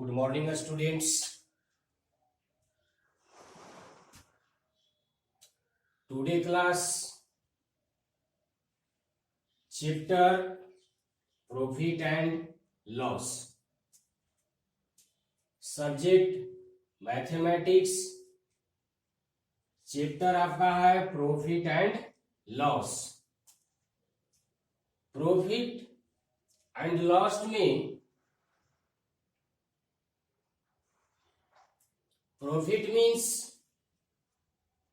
Good morning, students. Today class chapter profit and loss. Subject mathematics. Chapter आपका है profit and loss. Profit and loss में profit means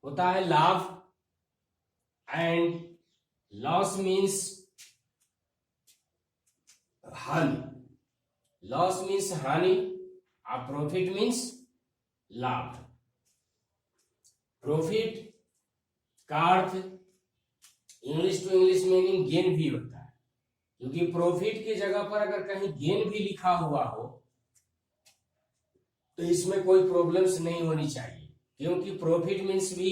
होता है लाभ and loss means हानि. Loss means हानि और प्रॉफिट मीन्स लाभ. प्रॉफिट का अर्थ English to English meaning gain भी होता है, क्योंकि प्रॉफिट की जगह पर अगर कहीं गेन भी लिखा हुआ हो तो इसमें कोई प्रॉब्लम्स नहीं होनी चाहिए, क्योंकि प्रॉफिट मीन्स भी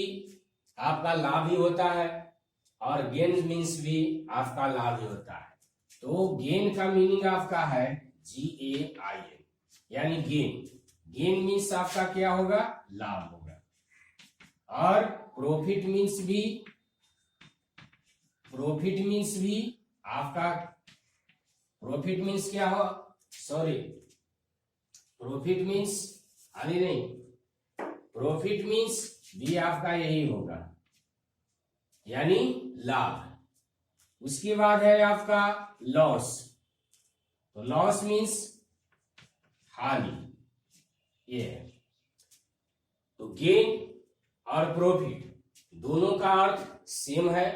आपका लाभ ही होता है और गेन मीन्स भी आपका लाभ ही होता है. तो गेन का मीनिंग आपका है GAIN, यानी गेन. गेन मीन्स आपका क्या होगा? लाभ होगा. और प्रॉफिट मीन्स भी आपका प्रॉफिट मीन्स क्या हो? सॉरी, प्रॉफिट मीन्स हानि नहीं, प्रॉफिट मीन्स भी आपका यही होगा, यानी लाभ. उसके बाद है आपका लॉस. तो लॉस मीन्स हानि. ये है. तो गेन और प्रॉफिट दोनों का अर्थ सेम है,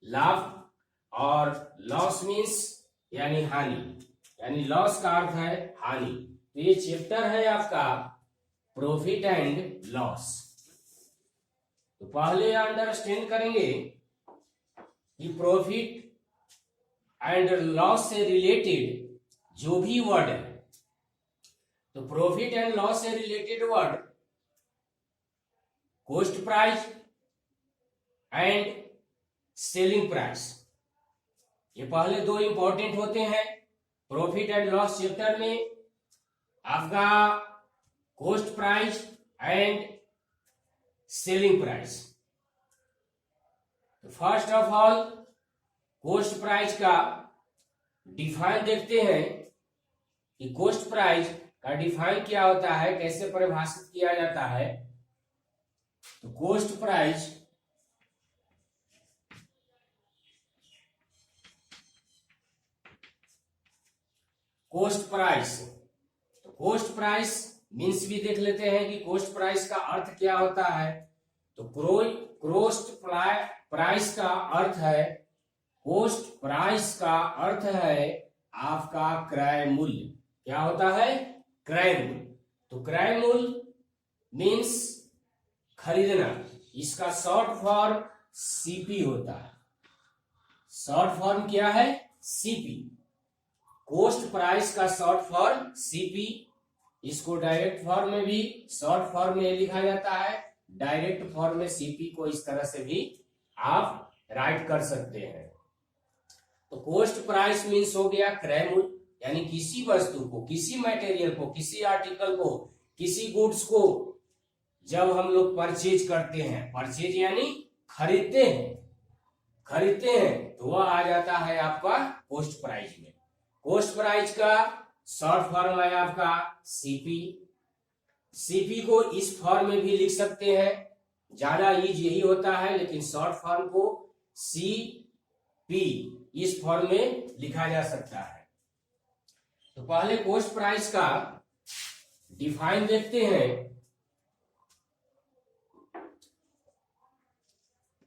लाभ. और लॉस मीन्स यानी हानि, यानी लॉस का अर्थ है हानि. तो ये चैप्टर है आपका प्रॉफिट एंड लॉस. तो पहले अंडरस्टैंड करेंगे कि प्रॉफिट एंड लॉस से रिलेटेड जो भी वर्ड है. तो प्रॉफिट एंड लॉस से related word cost price and selling price, ये पहले दो इंपॉर्टेंट होते हैं. प्रॉफिट एंड लॉस चैप्टर में आपका cost price and selling price. First of all cost price का डिफाइन देखते हैं कि कॉस्ट प्राइस का डिफाइन क्या होता है, कैसे परिभाषित किया जाता है. तो कॉस्ट प्राइस तो कॉस्ट प्राइस मीन्स भी देख लेते हैं कि कॉस्ट प्राइस का अर्थ क्या होता है. तो कॉस्ट प्राइस का अर्थ है, कॉस्ट प्राइस का अर्थ है आपका क्रय मूल्य. क्या होता है? क्रय मूल्य. तो क्रय मूल्य मीन्स खरीदना. इसका शॉर्ट फॉर्म सीपी होता है. शॉर्ट फॉर्म क्या है? सीपी. कॉस्ट प्राइस का शॉर्ट फॉर्म सीपी. इसको डायरेक्ट फॉर्म में भी शॉर्ट फॉर्म में लिखा जाता है, डायरेक्ट फॉर्म में सीपी को इस तरह से भी आप राइट कर सकते हैं. तो कॉस्ट प्राइस मीन्स हो गया क्रय मूल्य, यानी किसी वस्तु को, किसी मटेरियल को, किसी आर्टिकल को, किसी गुड्स को जब हम लोग परचेज करते हैं, परचेज यानी खरीदते हैं, तो वह आ जाता है आपका कॉस्ट प्राइस में. कॉस्ट प्राइस का शॉर्ट फॉर्म है आपका सीपी. सीपी को इस फॉर्म में भी लिख सकते हैं, ज्यादा यूज यही होता है, लेकिन शॉर्ट फॉर्म को सीपी इस फॉर्म में लिखा जा सकता है. तो पहले कॉस्ट प्राइस का डिफाइन देखते हैं.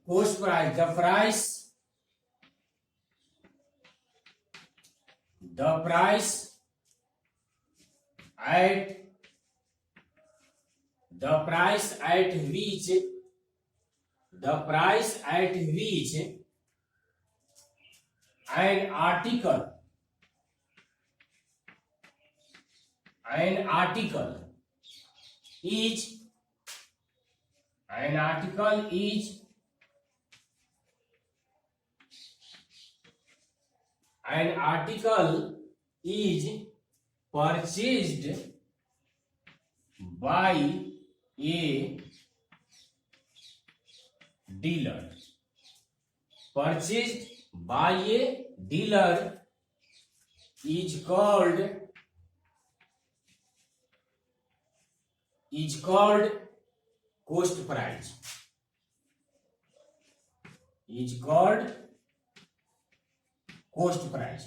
Cost price, the price at which an article is purchased by a dealer, purchased by a dealer is called cost price, is called cost price।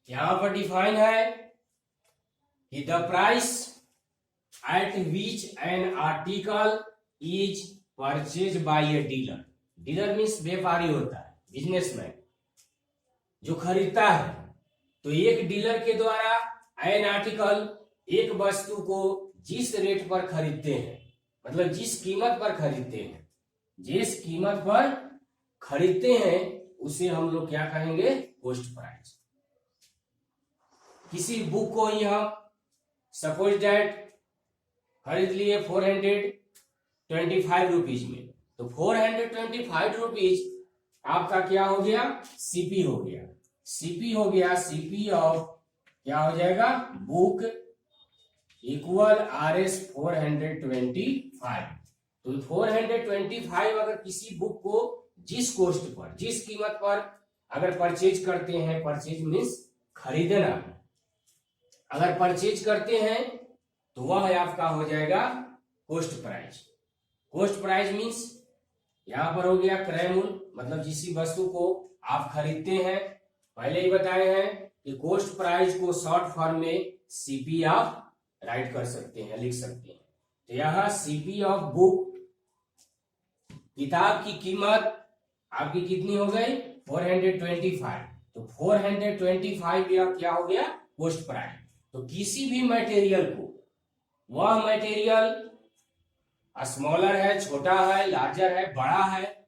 यहां पर डिफाइन है कि the price at which an article is purchase by a dealer. Dealer means व्यापारी होता है, businessman जो खरीदता है। तो एक डीलर के द्वारा एन आर्टिकल, एक वस्तु को जिस रेट पर खरीदते हैं, मतलब जिस कीमत पर खरीदते हैं, जिस कीमत पर खरीदते हैं उसे हम लोग क्या कहेंगे, कॉस्ट प्राइस। किसी बुक को ही हम सपोज दैट खरीद लिए 425 रुपीज में, तो 425 रुपीज आपका क्या हो गया, सीपी हो गया। सीपी हो गया, सीपी ऑफ क्या हो जाएगा, बुक इक्वल RS 425। तो 425 अगर किसी बुक को जिस कॉस्ट पर, जिस कीमत पर अगर परचेज करते हैं, परचेज मीन्स खरीदना, अगर परचेज करते हैं तो वह आपका हो जाएगा cost price. Cost price means यहां पर हो गया क्रय मूल्य, मतलब जिस वस्तु को आप खरीदते हैं। पहले ही बताए हैं कि कॉस्ट प्राइस को शॉर्ट फॉर्म में सीपी आप राइट कर सकते हैं, लिख सकते हैं। तो यहां सीपी ऑफ बुक, किताब की कीमत आपकी कितनी हो गई, 425। तो 425 यह क्या हो गया, कॉस्ट प्राइस। तो किसी भी मटेरियल को, वह मटेरियल स्मॉलर है, छोटा है, लार्जर है, बड़ा है,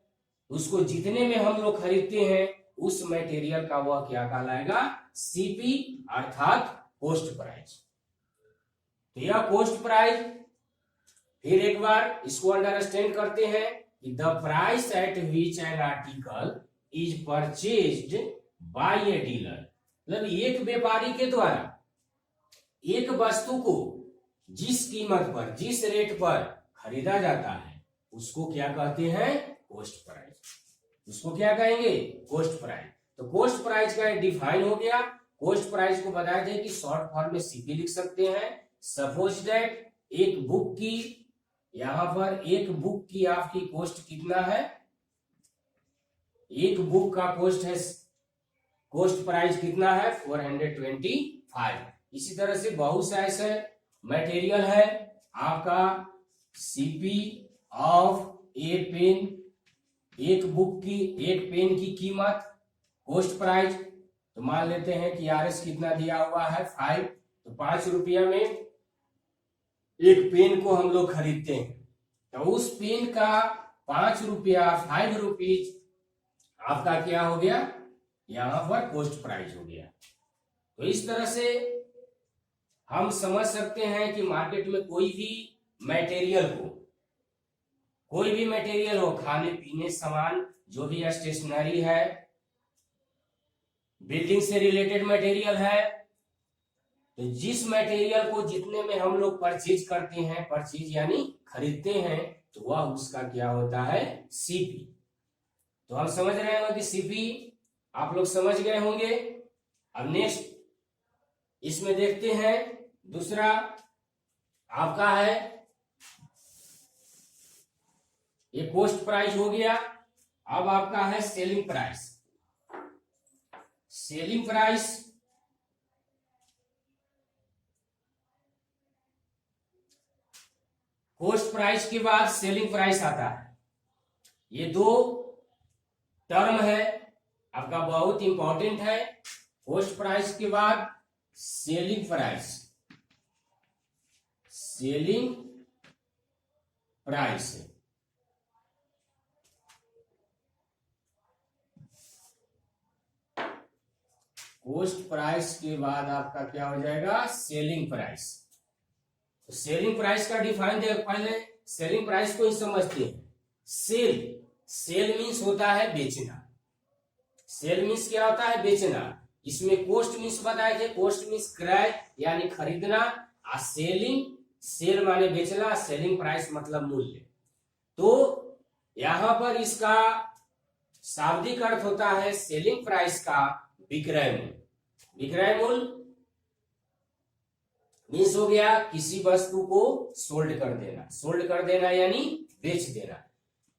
उसको जितने में हम लोग खरीदते हैं उस मटेरियल का वह क्या कहलाएगा, सीपी अर्थात कॉस्ट प्राइस। तो यह कॉस्ट प्राइस, फिर एक बार इसको अंडरस्टैंड करते हैं कि the price at which an article is purchased by a dealer, मतलब एक व्यापारी के द्वारा एक वस्तु को जिस कीमत पर, जिस रेट पर खरीदा जाता है उसको क्या कहते हैं, कॉस्ट प्राइस। उसको क्या कहेंगे, कॉस्ट प्राइस। तो कॉस्ट प्राइस का डिफाइन हो गया। कॉस्ट प्राइस को बताया जाए कि शॉर्ट फॉर्म में सीपी लिख सकते हैं। सपोज दैट एक बुक की, यहां पर एक बुक की आपकी कॉस्ट कितना है, एक बुक का कॉस्ट है, कॉस्ट प्राइस कितना है, 425। इसी तरह से बहुत से ऐसे मटेरियल है आपका, सीपी ऑफ ए पेन, एक बुक की, एक पेन की कीमत, कॉस्ट प्राइस। तो मान लेते हैं कि RS कितना दिया हुआ है, 5। तो 5 रुपया में एक पेन को हम लोग खरीदते हैं, तो उस पेन का 5 रुपया, 5 रुपीज आपका क्या हो गया, यहां पर कॉस्ट प्राइस हो गया। तो इस तरह से हम समझ सकते हैं कि मार्केट में कोई भी मटेरियल को, कोई भी मटेरियल हो, खाने पीने सामान, जो भी स्टेशनरी है, बिल्डिंग से रिलेटेड मटेरियल है, तो जिस मटेरियल को जितने में हम लोग परचेज करते हैं, परचेज यानी खरीदते हैं, तो वह उसका क्या होता है, सीपी। तो हम समझ रहे हैं कि सीपी आप लोग समझ गए होंगे। अब नेक्स्ट इसमें देखते हैं, दूसरा आपका है, ये कॉस्ट प्राइस हो गया। अब आपका है selling price. Selling price cost price के बाद सेलिंग प्राइस आता है। ये दो टर्म है आपका, बहुत इंपॉर्टेंट है। कॉस्ट प्राइस के बाद selling price, selling price. Cost price के बाद आपका क्या हो जाएगा, सेलिंग प्राइस। तो सेलिंग प्राइस का डिफाइन दे, पहले सेलिंग प्राइस को ही समझते हैं। सेल, सेल मीन्स होता है बेचना। सेल मीन्स क्या होता है, बेचना। इसमें कॉस्ट मीन्स बताए थे, कॉस्ट मीन्स क्रय यानी खरीदना, और सेलिंग सेल माने बेचना, सेलिंग प्राइस मतलब मूल्य। तो यहां पर इसका शाब्दिक अर्थ होता है सेलिंग प्राइस का विक्रय मूल्य। विक्रय मूल्य मीन्स हो गया किसी वस्तु को सोल्ड कर देना, सोल्ड कर देना यानी बेच देना।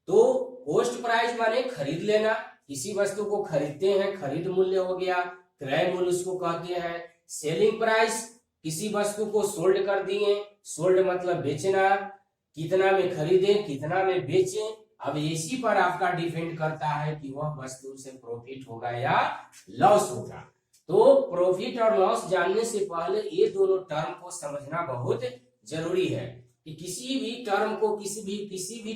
तो कॉस्ट प्राइस माने खरीद लेना, किसी वस्तु को खरीदते हैं, खरीद मूल्य हो गया, क्रय मूल्य उसको कहते हैं। सेलिंग प्राइस किसी वस्तु को सोल्ड कर दिए, सोल्ड मतलब बेचना, कितना में खरीदे, कितना में बेचे। अब इसी पर आपका डिपेंड करता है कि वह वस्तु से प्रॉफिट होगा या लॉस होगा। तो प्रॉफिट और लॉस जानने से पहले ये दोनों टर्म को समझना बहुत जरूरी है कि किसी भी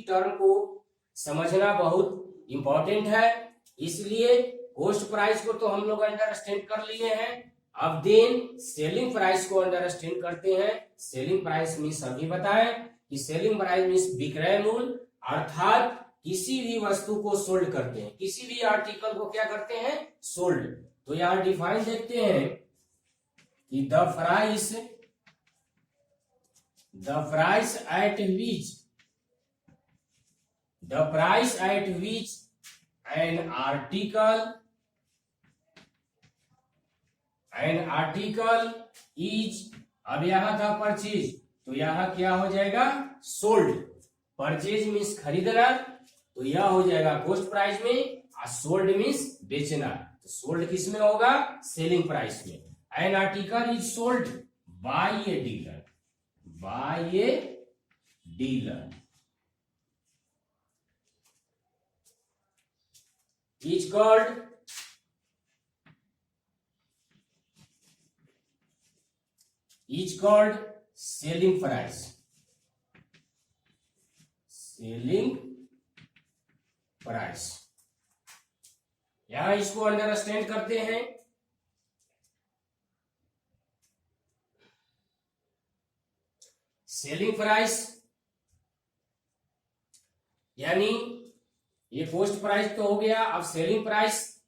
टर्म को समझना बहुत इंपॉर्टेंट है। इसलिए कॉस्ट प्राइस को तो हम लोग अंडरस्टैंड कर लिए हैं। अब देन सेलिंग प्राइस को अंडरस्टैंड करते हैं। सेलिंग प्राइस मीन्स अभी बताएं कि सेलिंग प्राइस मीन्स विक्रय मूल्य, अर्थात किसी भी वस्तु को सोल्ड करते हैं, किसी भी आर्टिकल को क्या करते हैं, सोल्ड। तो यहां डिफाइन देखते हैं कि the price at which an article is, अब यहां था परचेज, तो यहां क्या हो जाएगा, सोल्ड। परचेज मीन्स खरीदना, तो यह हो जाएगा कॉस्ट प्राइस में, और सोल्ड मीन्स बेचना। तो सोल्ड किस में होगा, सेलिंग प्राइस में। An article is sold by a dealer, is called selling price. यहां इसको अंडरस्टैंड करते हैं। सेलिंग प्राइस यानी ये कॉस्ट प्राइस तो हो गया। अब सेलिंग प्राइस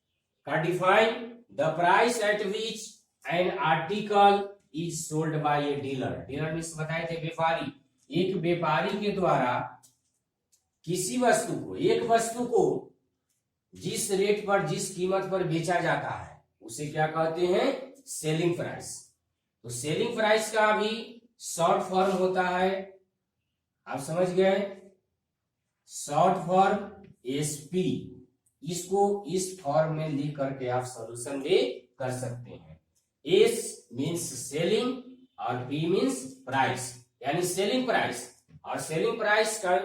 का define, the price at which an article is sold by a dealer. Dealer means बताए थे व्यापारी। एक व्यापारी के द्वारा किसी वस्तु को, एक वस्तु को जिस रेट पर, जिस कीमत पर बेचा जाता है उसे क्या कहते हैं, सेलिंग प्राइस। तो सेलिंग प्राइस का भी शॉर्ट फॉर्म होता है, आप समझ गए, शॉर्ट फॉर्म एसपी। इसको इस फॉर्म में लिख करके आप सॉल्यूशन भी कर सकते हैं। एस मीन्स सेलिंग और पी मीन्स प्राइस, यानी सेलिंग प्राइस। और सेलिंग प्राइस का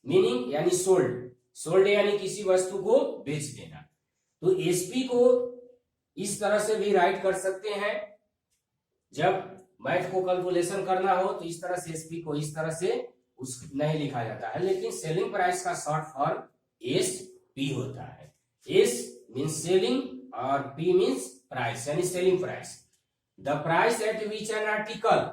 मीनिंग यानी सोल्ड, सोल्ड यानी किसी वस्तु को बेच देना। तो एसपी को इस तरह से भी राइट कर सकते हैं, जब मैथ को कैलकुलेशन करना हो तो इस तरह से एसपी को इस तरह से नहीं लिखा जाता है, लेकिन सेलिंग प्राइस का शॉर्ट फॉर्म एस पी होता है। एस मीन्स सेलिंग और पी मीन्स प्राइस यानी selling price. The price at which an article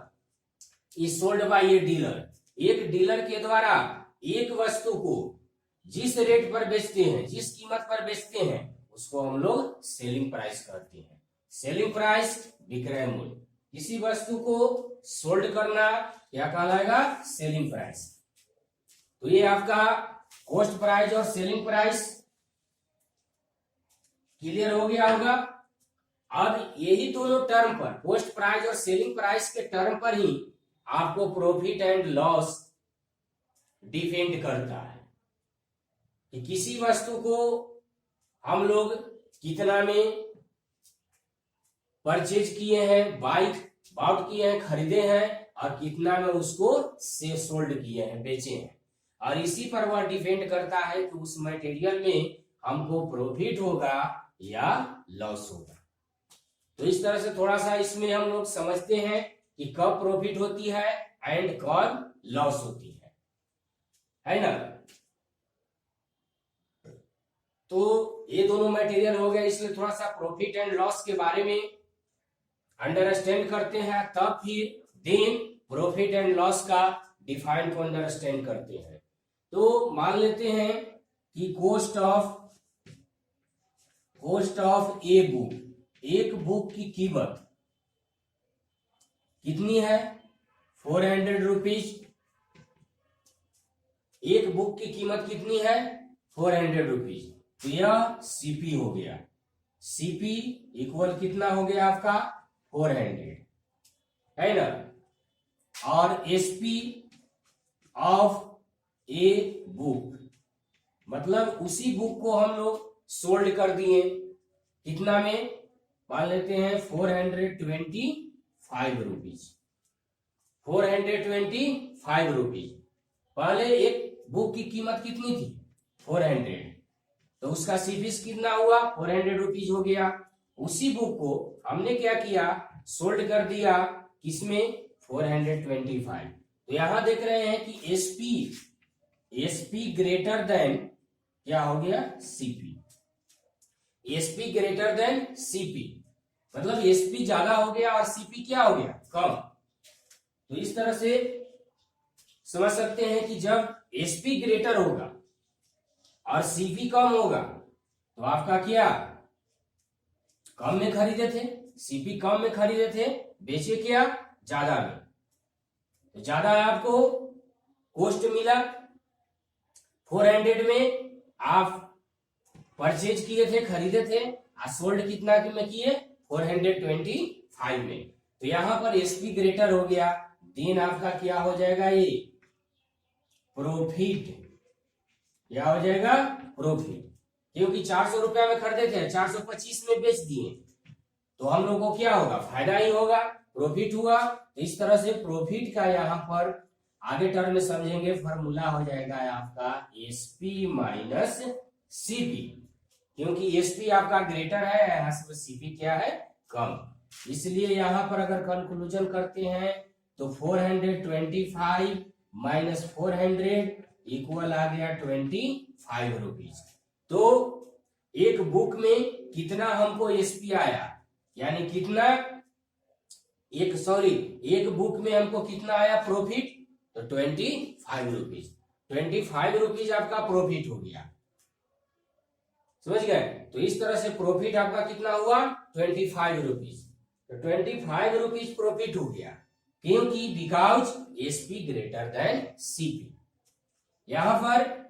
is sold by a dealer. एक डीलर के द्वारा एक वस्तु को जिस रेट पर बेचते हैं, जिस कीमत पर बेचते हैं, उसको हम लोग सेलिंग प्राइस कहते हैं। सेलिंग प्राइस विक्रय मूल्य, किसी वस्तु को सोल्ड करना क्या कहलाएगा, सेलिंग प्राइस। तो ये आपका कॉस्ट प्राइस और सेलिंग प्राइस क्लियर हो गया होगा। अब यही दोनों टर्म पर, कॉस्ट प्राइस और सेलिंग प्राइस के टर्म पर ही आपको प्रॉफिट एंड लॉस डिपेंड करता है कि किसी वस्तु को हम लोग कितना में परचेज किए हैं, बाउट किए हैं, खरीदे हैं, और कितना में उसको से सोल्ड किए हैं, बेचे हैं। और इसी पर वह डिपेंड करता है कि उस मटेरियल में हमको प्रॉफिट होगा या लॉस होगा। तो इस तरह से थोड़ा सा इसमें हम लोग समझते हैं कि कब प्रॉफिट होती है एंड कब लॉस होती है ना। तो ये दोनों मटेरियल हो गया, इसलिए थोड़ा सा प्रॉफिट एंड लॉस के बारे में अंडरस्टैंड करते हैं, तब फिर देन प्रॉफिट एंड लॉस का डिफाइन को अंडरस्टैंड करते हैं। तो मान लेते हैं कि कॉस्ट ऑफ ए बुक, एक बुक की कीमत कितनी है, ₹400। एक बुक की कीमत कितनी है? ₹400। तो यह सीपी हो गया। सीपी इक्वल कितना हो गया आपका? 400, है ना। और एसपी ऑफ ए बुक, मतलब उसी बुक को हम लोग सोल्ड कर दिए कितना में? मान लेते हैं ₹425। ₹425। पहले एक बुक की कीमत कितनी थी? 400, तो उसका सीपीस कितना हुआ? ₹400 हो गया। उसी बुक को हमने क्या किया? सोल्ड कर दिया किसमें? 425। तो यहां देख रहे हैं कि एसपी ग्रेटर देन क्या हो गया? CP. SP greater than CP, मतलब एसपी ज्यादा हो गया और सीपी क्या हो गया? कम। तो इस तरह से समझ सकते हैं कि जब एसपी ग्रेटर होगा और सीपी कम होगा तो आपका क्या? कम में खरीदे थे, सीपी कम में खरीदे थे, बेचे क्या? ज्यादा में। तो ज्यादा आपको कॉस्ट मिला। 400 में आप परचेज किए थे, खरीदे थे, और सोल्ड कितना में किए? 425 में। तो यहां पर एसपी ग्रेटर हो गया, देन आपका क्या हो जाएगा? ये प्रॉफिट। क्या हो जाएगा? प्रॉफिट। क्योंकि 400 रुपया में खरीदे थे, 425 में बेच दिए, तो हम लोग को क्या होगा? फायदा ही होगा, प्रॉफिट हुआ। तो इस तरह से प्रॉफिट का यहाँ पर आगे टर्म में समझेंगे, फॉर्मूला हो जाएगा आपका एसपी माइनस सीपी, क्योंकि एसपी आपका ग्रेटर है, यहाँ से सीपी क्या है? कम। इसलिए यहाँ पर अगर कंक्लूजन करते हैं तो 425 माइनस 400 इक्वल आ गया ₹25। तो एक बुक में कितना हमको एसपी आया, यानी कितना? एक बुक में हमको कितना आया प्रॉफिट? तो ₹25। ₹25 आपका प्रॉफिट हो गया, समझ गए। तो इस तरह से प्रॉफिट आपका कितना हुआ? ₹25। तो ₹25 प्रॉफिट हो गया, क्योंकि because SP greater than CP. यहां पर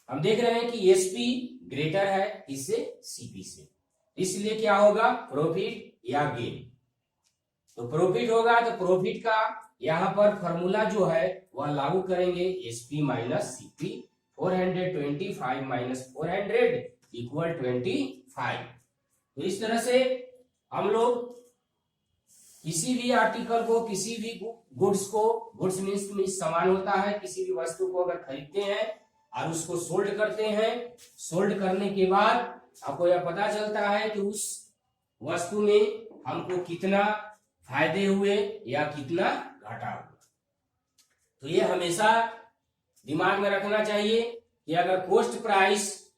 हम देख रहे हैं कि एसपी ग्रेटर है इससे? सीपी से। इसलिए क्या होगा? प्रॉफिट या गेन। तो प्रॉफिट होगा तो प्रॉफिट का यहां पर फॉर्मूला जो है वह लागू करेंगे, SP minus CP. 425 minus 400 equal 25। तो इस तरह से हम लोग किसी भी आर्टिकल को, किसी भी गुड्स को, गुड्स मीन्स सामान होता है, किसी भी वस्तु को अगर खरीदते हैं और उसको सोल्ड करते हैं, सोल्ड करने के बाद आपको यह पता चलता है कि उस वस्तु में हमको कितना फायदे हुए या कितना घाटा हुआ। तो ये हमेशा दिमाग में रखना चाहिए कि अगर कॉस्ट प्राइस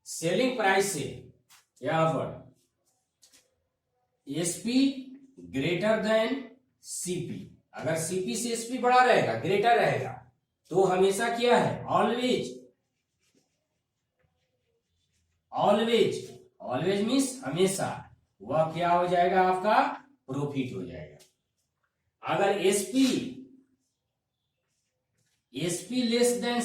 सेलिंग प्राइस से यहां पर एसपी ग्रेटर देन सीपी, अगर सीपी से एसपी बड़ा रहेगा, ग्रेटर रहेगा, तो हमेशा क्या है? ऑलवेज मीन्स हमेशा वह क्या हो जाएगा? आपका प्रॉफिट हो जाएगा। अगर एसपी लेस देन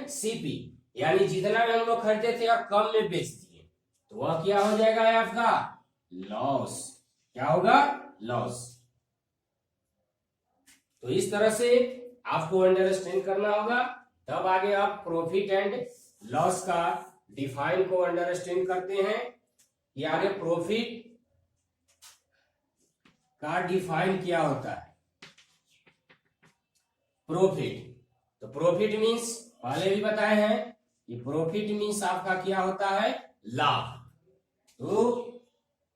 सीपी, यानी जितना में हम लोग खरीदे थे और कम में बेच दिए, तो वह क्या हो जाएगा? आपका लॉस। क्या होगा? लॉस। तो इस तरह से आपको अंडरस्टैंड करना होगा, तब आगे आप प्रॉफिट एंड लॉस का डिफाइन को अंडरस्टैंड करते हैं कि आगे प्रॉफिट का डिफाइन क्या होता है। प्रॉफिट, तो प्रॉफिट मीन्स पहले भी बताए हैं कि प्रॉफिट मीन्स आपका क्या होता है? लाभ। तो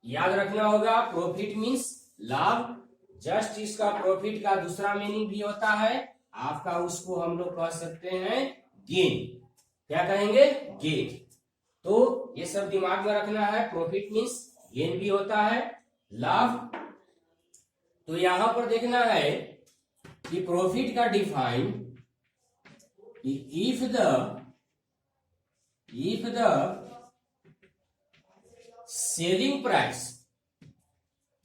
याद रखना होगा, प्रॉफिट मीन्स लाभ। जस्ट इसका प्रॉफिट का दूसरा मीनिंग भी होता है आपका, उसको हम लोग कह सकते हैं गेन। क्या कहेंगे? गेन। तो ये सब दिमाग में रखना है, प्रॉफिट मीन्स गेन भी होता है, लाभ। तो यहां पर देखना है कि प्रॉफिट का define, if the selling price,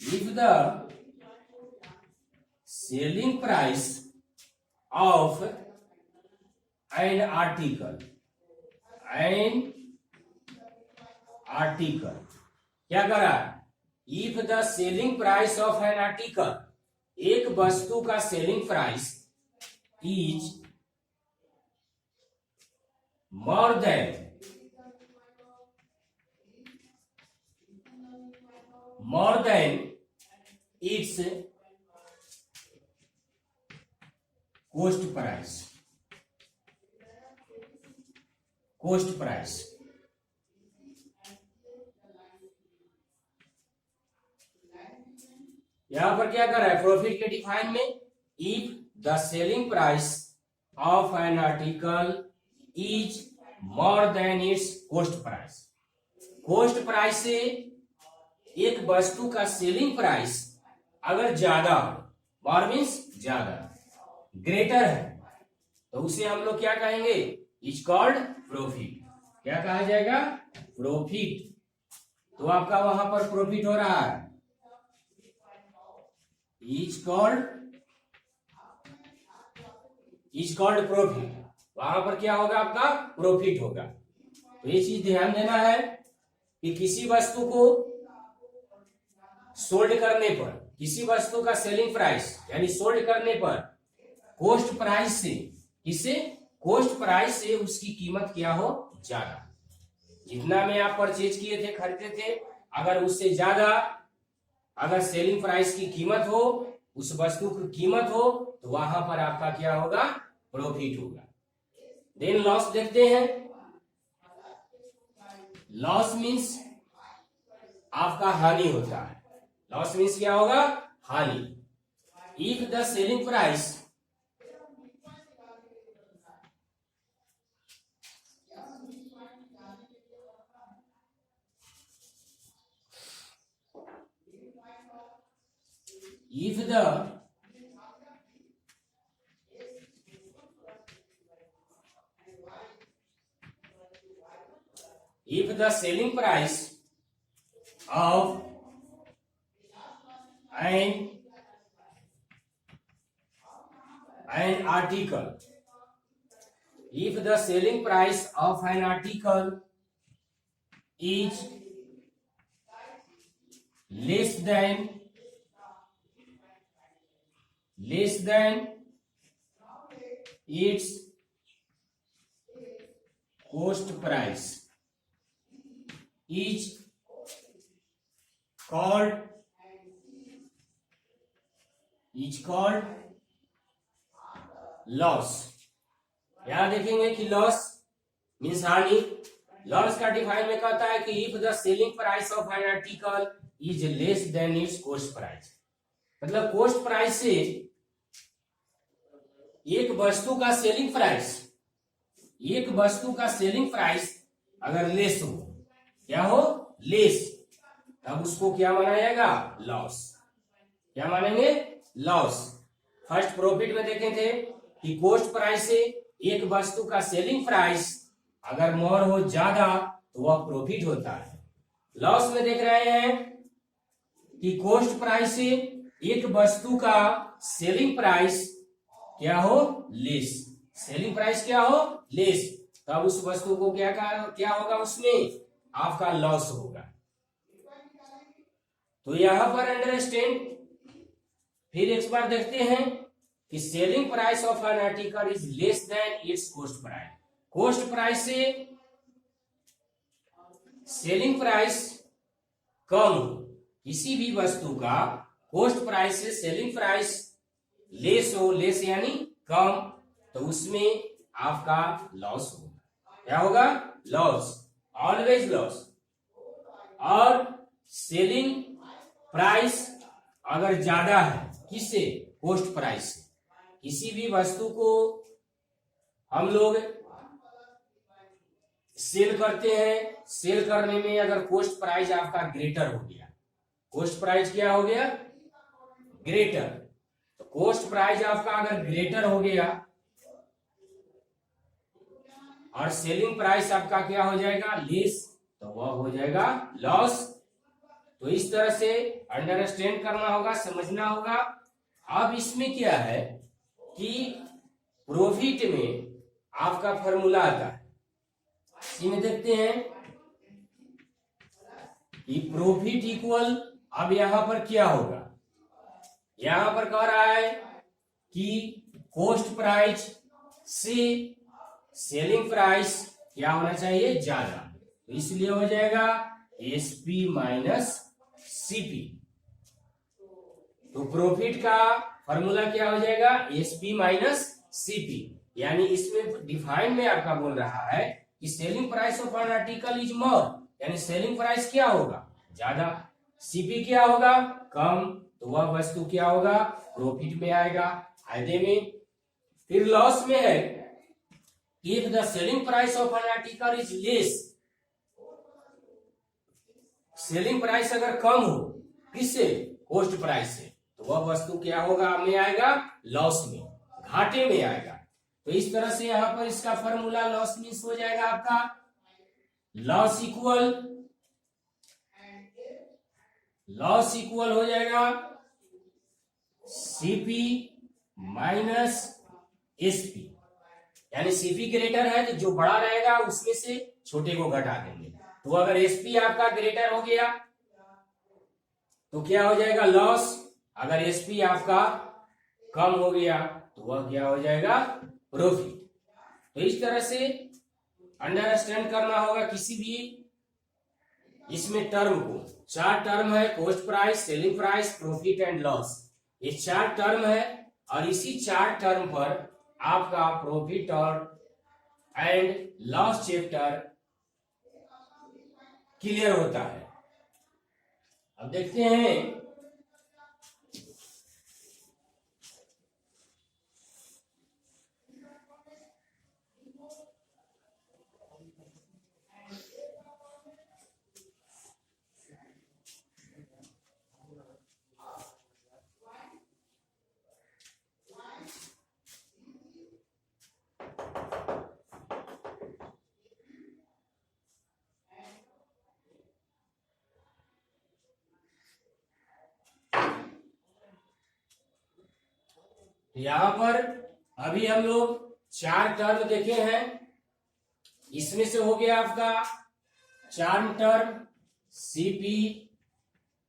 if the selling price of an article, क्या करा, if the selling price of an article, एक वस्तु का selling price is more than it's coast price, यहां पर क्या कर रहा है, प्रॉफिट के डिफाइन में, if the selling price of an article is more than it's coast price, coast price से एक वस्तु का सेलिंग प्राइस अगर ज्यादा हो, मोर मीन्स ज्यादा, ग्रेटर है, तो उसे हम लोग क्या कहेंगे, इज कॉल्ड प्रॉफिट, क्या कहा जाएगा, प्रॉफिट। तो आपका वहां पर प्रॉफिट हो रहा है, इज कॉल्ड प्रॉफिट, वहां पर क्या होगा, आपका प्रॉफिट होगा। तो ये चीज ध्यान देना है कि किसी वस्तु को सोल्ड करने पर, किसी वस्तु का सेलिंग प्राइस यानी सोल्ड करने पर कोस्ट प्राइस से, किसे, कोस्ट प्राइस से उसकी कीमत क्या हो, ज्यादा, जितना में आप परचेज किए थे, खरीदे थे, अगर उससे ज्यादा अगर सेलिंग प्राइस की कीमत हो, उस वस्तु की कीमत हो, तो वहां पर आपका क्या होगा, प्रॉफिट होगा। देन लॉस देखते हैं, लॉस मीन्स आपका हानि होता है, लॉस मीन्स क्या होगा, हानि। If the selling price if the selling price of an article, if the selling price of an article is less than its cost price, is called loss. यहां देखेंगे कि लॉस मीन्स हानि, loss का define में कहता है कि if the selling price of an article is less than it's coast price, मतलब कोस्ट प्राइस से एक वस्तु का सेलिंग प्राइस अगर लेस हो, क्या हो, लेस, तब उसको क्या माना जाएगा, लॉस, क्या मानेंगे, लॉस। फर्स्ट प्रॉफिट में देखे थे कि कोस्ट प्राइस से एक वस्तु का सेलिंग प्राइस अगर मोर हो, ज्यादा, तो वह प्रॉफिट होता है। लॉस में देख रहे हैं कि कोस्ट प्राइस से एक वस्तु का सेलिंग प्राइस क्या हो, लेस, सेलिंग प्राइस क्या हो, लेस, तब उस वस्तु को क्या होगा, उसमें आपका लॉस होगा। तो यहां पर अंडरस्टैंड, फिर एक बार देखते हैं कि selling price of an article is less than it's coast price, coast price से सेलिंग प्राइस कम, किसी भी वस्तु का कोस्ट प्राइस से सेलिंग प्राइस लेस हो, लेस यानी कम, तो उसमें आपका लॉस होगा, क्या होगा, लॉस, ऑलवेज लॉस। और सेलिंग प्राइस अगर ज्यादा है, किससे, कोस्ट प्राइस से, किसी भी वस्तु को हम लोग सेल करते हैं, सेल करने में अगर कोस्ट प्राइस आपका ग्रेटर हो गया, कोस्ट प्राइस क्या हो गया, ग्रेटर, तो कोस्ट प्राइस आपका अगर ग्रेटर हो गया और सेलिंग प्राइस आपका क्या हो जाएगा, लेस, तो वह हो जाएगा लॉस। तो इस तरह से अंडरस्टैंड करना होगा, समझना होगा। अब इसमें क्या है कि प्रॉफिट में आपका फॉर्मूला आता है, इसी में देखते हैं कि प्रॉफिट इक्वल, अब यहां पर क्या होगा, यहां पर कह रहा है कि कॉस्ट प्राइस से सेलिंग प्राइस क्या होना चाहिए, ज्यादा, तो इसलिए हो जाएगा एसपी माइनस सीपी। तो प्रॉफिट का फॉर्मूला क्या हो जाएगा, एसपी माइनस सीपी, यानी इसमें डिफाइन में आपका बोल रहा है कि selling price of an article is more, यानी सेलिंग प्राइस क्या होगा, ज्यादा, सीपी क्या होगा, कम, तो वह वस्तु क्या होगा, प्रॉफिट में आएगा, फायदे में। फिर लॉस में है, if the selling price of an article is less, selling price अगर कम हो, किससे, कॉस्ट प्राइस से, तो वह वस्तु क्या होगा, में आएगा लॉस में, घाटे में आएगा। तो इस तरह से यहां पर इसका फॉर्मूला लॉस मीन्स हो जाएगा आपका लॉस इक्वल हो जाएगा सीपी माइनस एसपी, यानी सीपी ग्रेटर है तो जो बड़ा रहेगा उसमें से छोटे को घटा देंगे। तो अगर एसपी आपका ग्रेटर हो गया तो क्या हो जाएगा लॉस, अगर एसपी आपका कम हो गया तो वह क्या हो जाएगा, प्रॉफिट। तो इस तरह से अंडरस्टैंड करना होगा किसी भी इसमें टर्म को। चार टर्म है, cost price, selling price, profit and loss, ये चार टर्म है, और इसी चार टर्म पर आपका प्रॉफिट और एंड लॉस चैप्टर क्लियर होता है। अब देखते हैं यहां पर अभी हम लोग चार टर्म देखे हैं, इसमें से हो गया आपका चार term CP,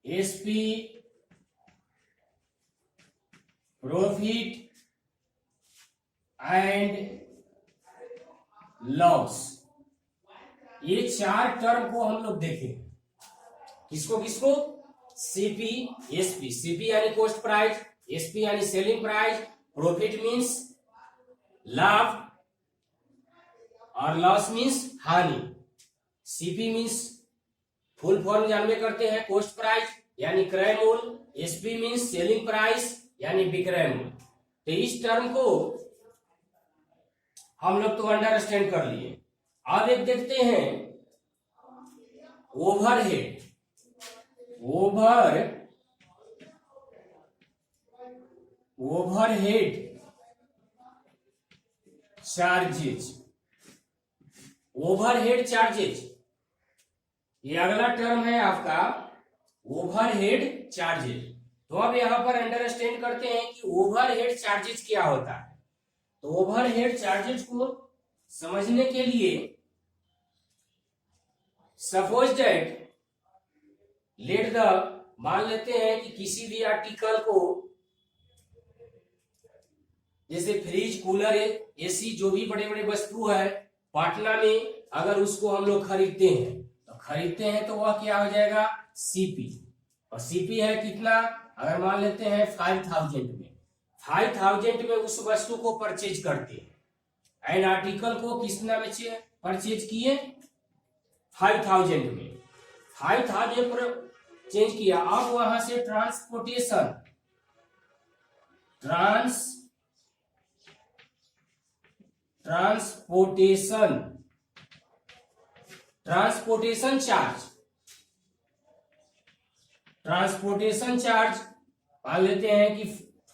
SP, profit and loss, ये चार टर्म को हम लोग देखे। किसको किसको, सीपी, एसपी, सीपी यानी कॉस्ट प्राइस, एसपी यानी सेलिंग प्राइस, प्रॉफिट मीन्स लाभ और लॉस मीन्स हानि। सीपी मीन्स फुल फॉर्म जान में करते हैं कॉस्ट प्राइस यानी क्रय मूल्य, एसपी मीन्स सेलिंग प्राइस यानी विक्रय मूल्य। तो इस टर्म को हम लोग तो अंडरस्टैंड कर लिए। अब एक देखते हैं overhead, overhead charges, overhead charges, ये अगला टर्म है आपका ओवरहेड चार्जेज। तो अब यहां पर अंडरस्टैंड करते हैं कि ओवरहेड चार्जेज क्या होता है। तो ओवरहेड चार्जेज को समझने के लिए सपोज दैट लेट द, मान लेते हैं कि किसी भी आर्टिकल को, जैसे फ्रिज, कूलर, एसी, जो भी बड़े बड़े वस्तु है पाटना में, अगर उसको हम लोग खरीदते हैं तो वह क्या हो जाएगा, सीपी। और सीपी है कितना, अगर मान लेते हैं 5000 में, 5000 में उस वस्तु को परचेज करते हैं, एंड आर्टिकल को कितना में परचेज किए, 5000 में, 5000 पर चेंज किया। अब वहां से ट्रांसपोर्टेशन चार्ज मान लेते हैं कि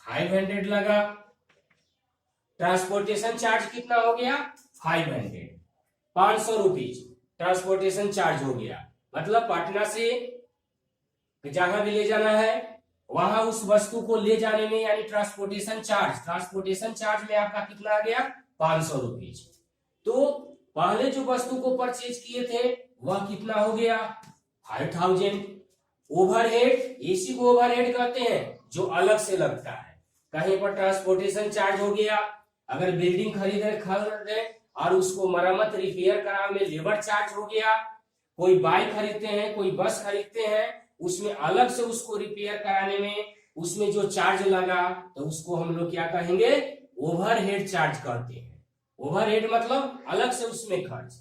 500 लगा, ट्रांसपोर्टेशन चार्ज कितना हो गया, 500, 500 रुपीज ट्रांसपोर्टेशन चार्ज हो गया। मतलब पटना से जहां भी ले जाना है वहां उस वस्तु को ले जाने में यानी ट्रांसपोर्टेशन चार्ज में आपका कितना आ गया 500 रुपीज। तो पहले जो वस्तु को परचेज किए थे वह कितना हो गया 5000। ओवरहेड, इसी को ओवरहेड कहते हैं जो अलग से लगता है। कहीं पर ट्रांसपोर्टेशन चार्ज हो गया, अगर बिल्डिंग खरीदे और उसको मरम्मत रिपेयर कराने में लेबर चार्ज हो गया, कोई बाइक खरीदते हैं, कोई बस खरीदते हैं, उसमें अलग से उसको रिपेयर कराने में उसमें जो चार्ज लगा तो उसको हम लोग क्या कहेंगे ओवरहेड चार्ज करते हैं। ओवरहेड मतलब अलग से उसमें खर्च।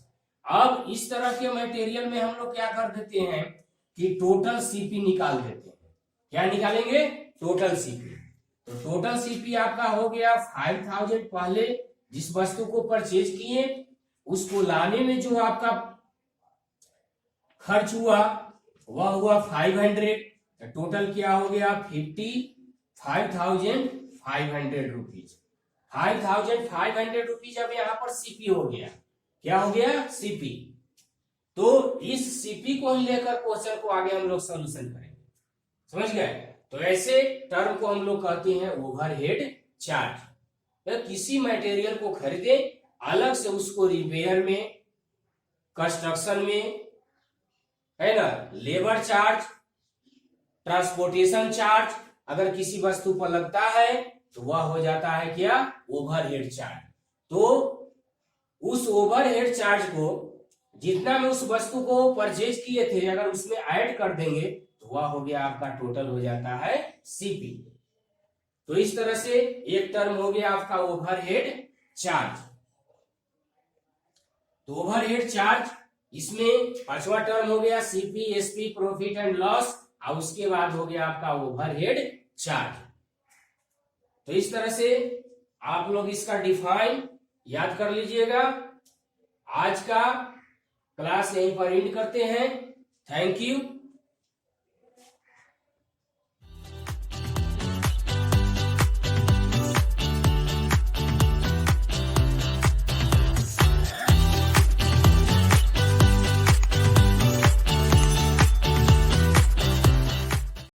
अब इस तरह के मटेरियल में हम लोग क्या कर देते हैं कि टोटल सीपी निकाल देते हैं। क्या निकालेंगे टोटल सीपी। तो टोटल सीपी आपका हो गया 5000 पहले जिस वस्तु को परचेज किए उसको लाने में जो आपका खर्च हुआ वह हुआ 500। टोटल क्या हो गया 55,500 रुपीज। 5,500 रुपीज अब यहाँ पर सीपी हो गया। क्या हो गया सीपी। तो इस सीपी को ही लेकर क्वेश्चन को आगे हम लोग सोल्यूशन करेंगे। समझ गए। तो ऐसे टर्म को हम लोग कहते हैं ओवरहेड चार्ज। तो किसी मटेरियल को खरीदे अलग से उसको रिपेयर में, कंस्ट्रक्शन में, है ना, लेबर चार्ज, ट्रांसपोर्टेशन चार्ज अगर किसी वस्तु पर लगता है तो वह हो जाता है क्या ओवरहेड चार्ज। तो उस ओवरहेड चार्ज को जितना में उस वस्तु को परचेज किए थे अगर उसमें ऐड कर देंगे तो वह हो गया आपका टोटल हो जाता है सीपी। तो इस तरह से एक टर्म हो गया आपका ओवरहेड चार्ज। तो ओवरहेड चार्ज इसमें पांचवा टर्म हो गया CP SP profit and loss और उसके बाद हो गया आपका ओवरहेड चार्ज। तो इस तरह से आप लोग इसका डिफाइन याद कर लीजिएगा। आज का क्लास यहीं पर एंड करते हैं। Thank you.